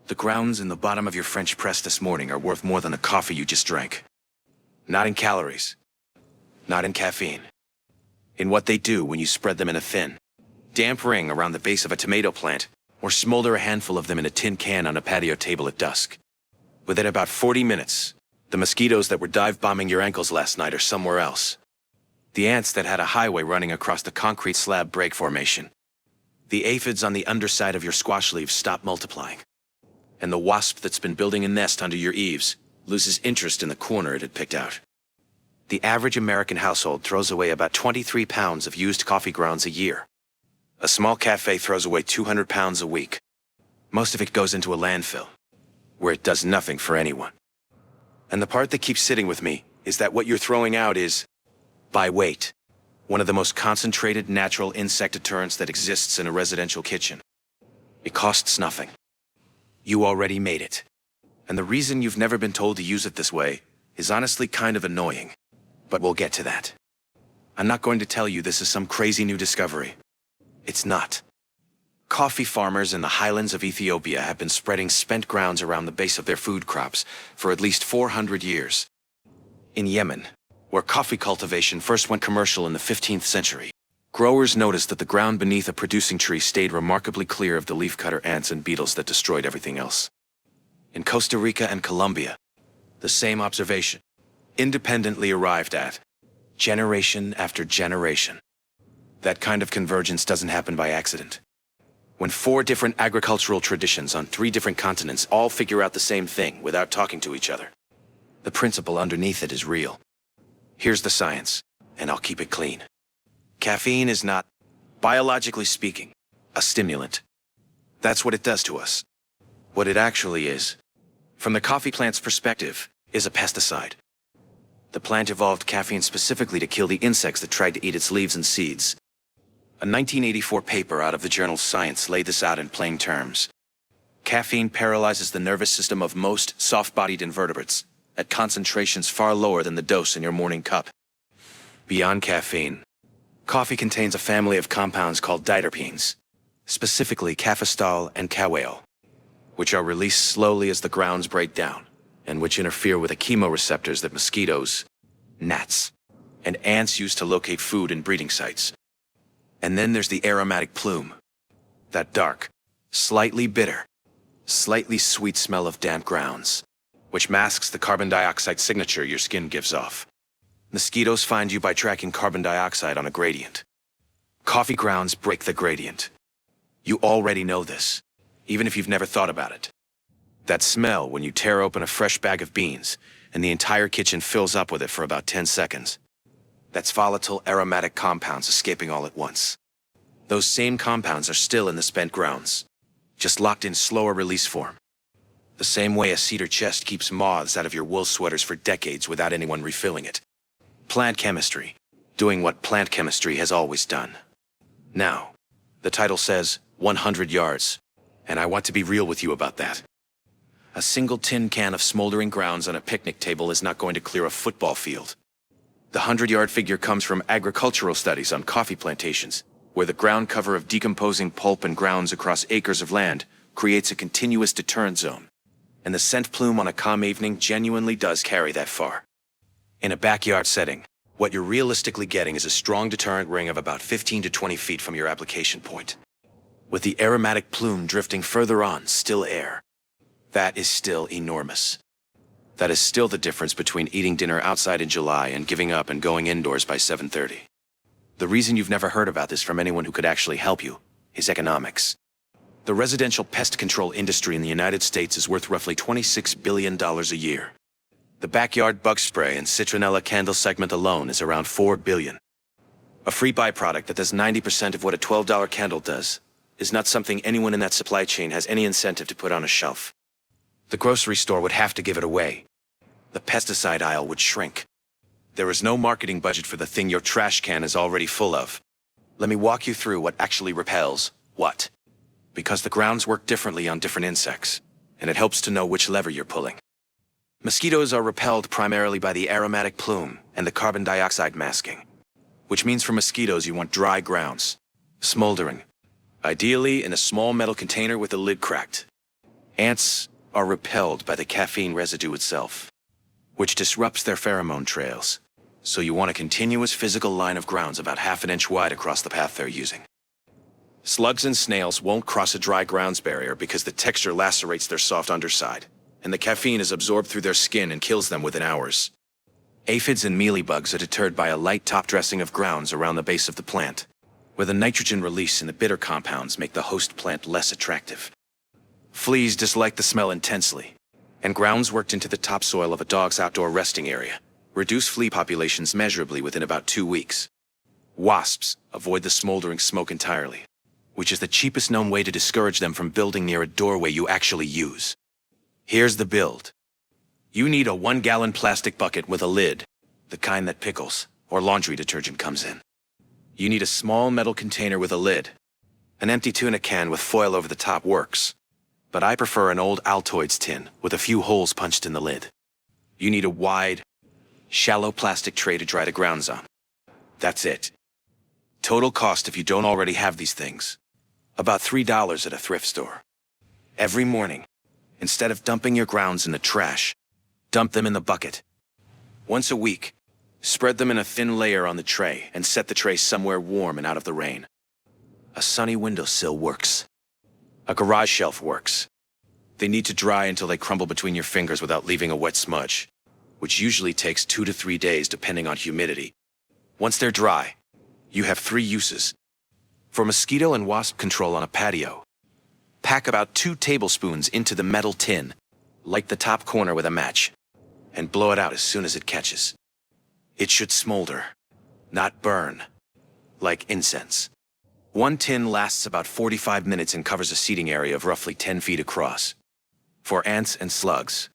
The grounds in the bottom of your French press this morning are worth more than the coffee you just drank. Not in calories. Not in caffeine. In what they do when you spread them in a thin, damp ring around the base of a tomato plant, or smolder a handful of them in a tin can on a patio table at dusk. Within about 40 minutes, the mosquitoes that were dive bombing your ankles last night are somewhere else. The ants that had a highway running across the concrete slab break formation. The aphids on the underside of your squash leaves stop multiplying. And the wasp that's been building a nest under your eaves loses interest in the corner it had picked out. The average American household throws away about 23 pounds of used coffee grounds a year. A small cafe throws away 200 pounds a week. Most of it goes into a landfill, where it does nothing for anyone. And the part that keeps sitting with me is that what you're throwing out is, by weight, one of the most concentrated natural insect deterrents that exists in a residential kitchen. It costs nothing. You already made it. And the reason you've never been told to use it this way is honestly kind of annoying. But we'll get to that. I'm not going to tell you this is some crazy new discovery. It's not. Coffee farmers in the highlands of Ethiopia have been spreading spent grounds around the base of their food crops for at least 400 years. In Yemen, where coffee cultivation first went commercial in the 15th century, growers noticed that the ground beneath a producing tree stayed remarkably clear of the leafcutter ants and beetles that destroyed everything else. In Costa Rica and Colombia, the same observation, independently arrived at, generation after generation. That kind of convergence doesn't happen by accident. When 4 different agricultural traditions on 3 different continents all figure out the same thing without talking to each other, the principle underneath it is real. Here's the science, and I'll keep it clean. Caffeine is not, biologically speaking, a stimulant. That's what it does to us. What it actually is, from the coffee plant's perspective, is a pesticide. The plant evolved caffeine specifically to kill the insects that tried to eat its leaves and seeds. A 1984 paper out of the journal Science laid this out in plain terms. Caffeine paralyzes the nervous system of most soft-bodied invertebrates at concentrations far lower than the dose in your morning cup. Beyond caffeine, coffee contains a family of compounds called diterpenes, specifically cafestol and caweol, which are released slowly as the grounds break down, and which interfere with the chemoreceptors that mosquitoes, gnats, and ants use to locate food and breeding sites. And then there's the aromatic plume, that dark, slightly bitter, slightly sweet smell of damp grounds, which masks the carbon dioxide signature your skin gives off. Mosquitoes find you by tracking carbon dioxide on a gradient. Coffee grounds break the gradient. You already know this, even if you've never thought about it. That smell when you tear open a fresh bag of beans and the entire kitchen fills up with it for about 10 seconds. That's volatile aromatic compounds escaping all at once. Those same compounds are still in the spent grounds, just locked in slower release form. The same way a cedar chest keeps moths out of your wool sweaters for decades without anyone refilling it. Plant chemistry, doing what plant chemistry has always done. Now, the title says 100 yards, and I want to be real with you about that. A single tin can of smoldering grounds on a picnic table is not going to clear a football field. The 100-yard figure comes from agricultural studies on coffee plantations, where the ground cover of decomposing pulp and grounds across acres of land creates a continuous deterrent zone. And the scent plume on a calm evening genuinely does carry that far. In a backyard setting, what you're realistically getting is a strong deterrent ring of about 15 to 20 feet from your application point. With the aromatic plume drifting further on, still air. That is still enormous. That is still the difference between eating dinner outside in July and giving up and going indoors by 7:30. The reason you've never heard about this from anyone who could actually help you is economics. The residential pest control industry in the United States is worth roughly $26 billion a year. The backyard bug spray and citronella candle segment alone is around $4 billion. A free byproduct that does 90% of what a $12 candle does is not something anyone in that supply chain has any incentive to put on a shelf. The grocery store would have to give it away. The pesticide aisle would shrink. There is no marketing budget for the thing your trash can is already full of. Let me walk you through what actually repels what. Because the grounds work differently on different insects, and it helps to know which lever you're pulling. Mosquitoes are repelled primarily by the aromatic plume and the carbon dioxide masking, which means for mosquitoes you want dry grounds, smoldering, ideally in a small metal container with the lid cracked. Ants are repelled by the caffeine residue itself, which disrupts their pheromone trails. So you want a continuous physical line of grounds about half an inch wide across the path they're using. Slugs and snails won't cross a dry grounds barrier because the texture lacerates their soft underside, and the caffeine is absorbed through their skin and kills them within hours. Aphids and mealybugs are deterred by a light top dressing of grounds around the base of the plant, where the nitrogen release in the bitter compounds make the host plant less attractive. Fleas dislike the smell intensely, and grounds worked into the topsoil of a dog's outdoor resting area reduce flea populations measurably within about 2 weeks. Wasps avoid the smoldering smoke entirely, which is the cheapest known way to discourage them from building near a doorway you actually use. Here's the build. You need a 1-gallon plastic bucket with a lid, the kind that pickles or laundry detergent comes in. You need a small metal container with a lid. An empty tuna can with foil over the top works, but I prefer an old Altoids tin with a few holes punched in the lid. You need a wide, shallow plastic tray to dry the grounds on. That's it. Total cost if you don't already have these things, about $3 at a thrift store. Every morning, instead of dumping your grounds in the trash, dump them in the bucket. Once a week, spread them in a thin layer on the tray and set the tray somewhere warm and out of the rain. A sunny windowsill works. A garage shelf works. They need to dry until they crumble between your fingers without leaving a wet smudge, which usually takes 2 to 3 days depending on humidity. Once they're dry, you have 3 uses. For mosquito and wasp control on a patio, pack about 2 tablespoons into the metal tin, light the top corner with a match, and blow it out as soon as it catches. It should smolder, not burn, like incense. 1 tin lasts about 45 minutes and covers a seating area of roughly 10 feet across. For ants and slugs,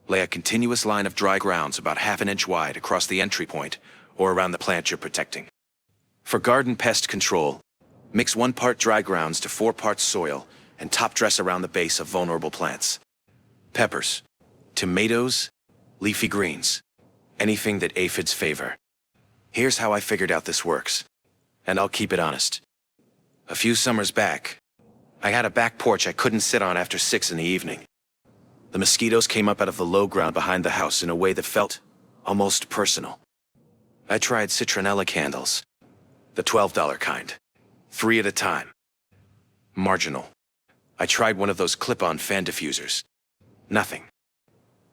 lay a continuous line of dry grounds about half an inch wide across the entry point or around the plant you're protecting. For garden pest control, mix 1 part dry grounds to 4 parts soil and top dress around the base of vulnerable plants. Peppers, tomatoes, leafy greens, anything that aphids favor. Here's how I figured out this works, and I'll keep it honest. A few summers back, I had a back porch I couldn't sit on after 6 in the evening. The mosquitoes came up out of the low ground behind the house in a way that felt almost personal. I tried citronella candles, the $12 kind, 3 at a time. Marginal. I tried one of those clip-on fan diffusers. Nothing.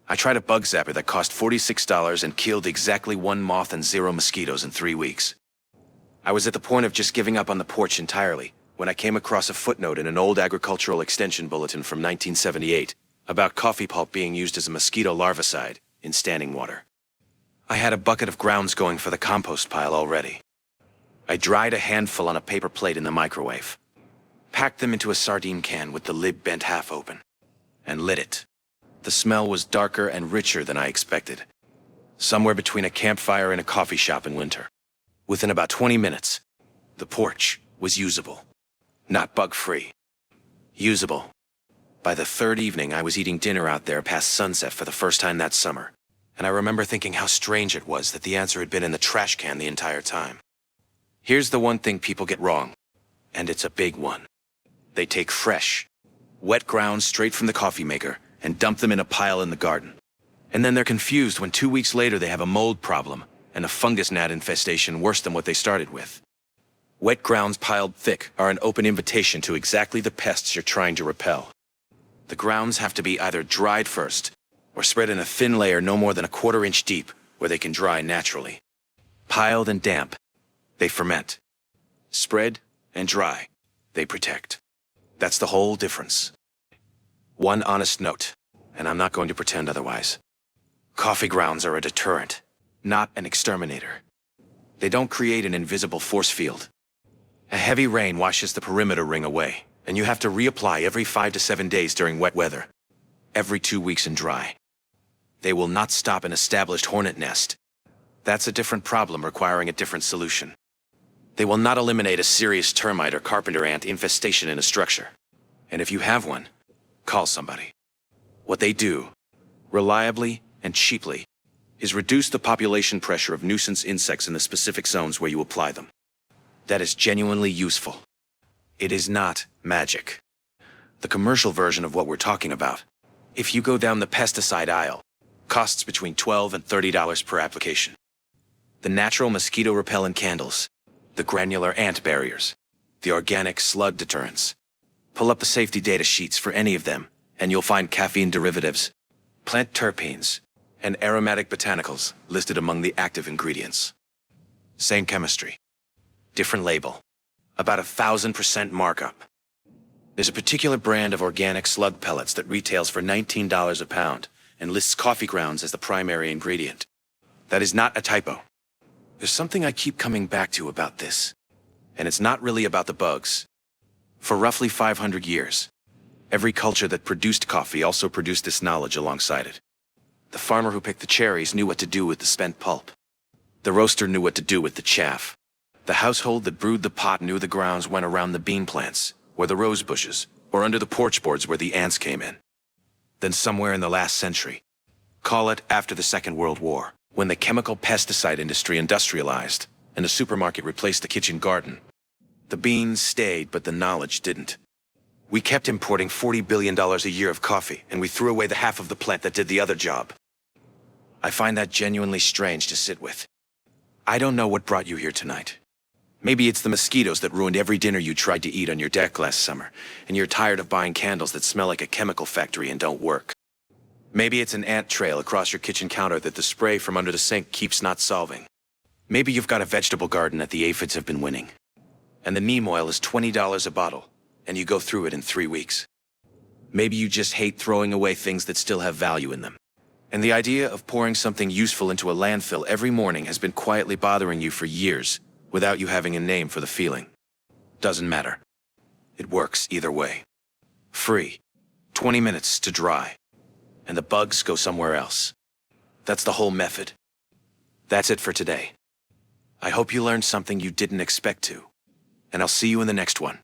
I tried a bug zapper that cost $46 and killed exactly 1 moth and 0 mosquitoes in 3 weeks. I was at the point of just giving up on the porch entirely when I came across a footnote in an old agricultural extension bulletin from 1978 about coffee pulp being used as a mosquito larvicide in standing water. I had a bucket of grounds going for the compost pile already. I dried a handful on a paper plate in the microwave, packed them into a sardine can with the lid bent half open, and lit it. The smell was darker and richer than I expected, somewhere between a campfire and a coffee shop in winter. Within about 20 minutes, the porch was usable. Not bug-free. Usable. By the 3rd evening, I was eating dinner out there past sunset for the first time that summer, and I remember thinking how strange it was that the answer had been in the trash can the entire time. Here's the one thing people get wrong, and it's a big one. They take fresh, wet grounds straight from the coffee maker and dump them in a pile in the garden. And then they're confused when 2 weeks later they have a mold problem and a fungus gnat infestation worse than what they started with. Wet grounds piled thick are an open invitation to exactly the pests you're trying to repel. The grounds have to be either dried first or spread in a thin layer no more than a 1/4 inch deep where they can dry naturally. Piled and damp, they ferment. Spread and dry, they protect. That's the whole difference. One honest note, and I'm not going to pretend otherwise. Coffee grounds are a deterrent, not an exterminator. They don't create an invisible force field. A heavy rain washes the perimeter ring away, and you have to reapply every 5 to 7 days during wet weather. Every 2 weeks in dry. They will not stop an established hornet nest. That's a different problem requiring a different solution. They will not eliminate a serious termite or carpenter ant infestation in a structure. And if you have one, call somebody. What they do, reliably and cheaply, is reduce the population pressure of nuisance insects in the specific zones where you apply them. That is genuinely useful. It is not magic. The commercial version of what we're talking about. If you go down the pesticide aisle, costs between $12 and $30 per application. The natural mosquito repellent candles, the granular ant barriers, the organic slug deterrents. Pull up the safety data sheets for any of them, and you'll find caffeine derivatives, plant terpenes, and aromatic botanicals listed among the active ingredients. Same chemistry, different label, about 1,000% markup. There's a particular brand of organic slug pellets that retails for $19 a pound and lists coffee grounds as the primary ingredient. That is not a typo. There's something I keep coming back to about this, and it's not really about the bugs. For roughly 500 years, every culture that produced coffee also produced this knowledge alongside it. The farmer who picked the cherries knew what to do with the spent pulp. The roaster knew what to do with the chaff. The household that brewed the pot knew the grounds went around the bean plants, or the rose bushes, or under the porch boards where the ants came in. Then somewhere in the last century, call it after the Second World War, when the chemical pesticide industry industrialized and the supermarket replaced the kitchen garden, the beans stayed, but the knowledge didn't. We kept importing $40 billion a year of coffee, and we threw away the half of the plant that did the other job. I find that genuinely strange to sit with. I don't know what brought you here tonight. Maybe it's the mosquitoes that ruined every dinner you tried to eat on your deck last summer, and you're tired of buying candles that smell like a chemical factory and don't work. Maybe it's an ant trail across your kitchen counter that the spray from under the sink keeps not solving. Maybe you've got a vegetable garden that the aphids have been winning, and the neem oil is $20 a bottle, and you go through it in 3 weeks. Maybe you just hate throwing away things that still have value in them, and the idea of pouring something useful into a landfill every morning has been quietly bothering you for years, without you having a name for the feeling. Doesn't matter. It works either way. Free. 20 minutes to dry. And the bugs go somewhere else. That's the whole method. That's it for today. I hope you learned something you didn't expect to. And I'll see you in the next one.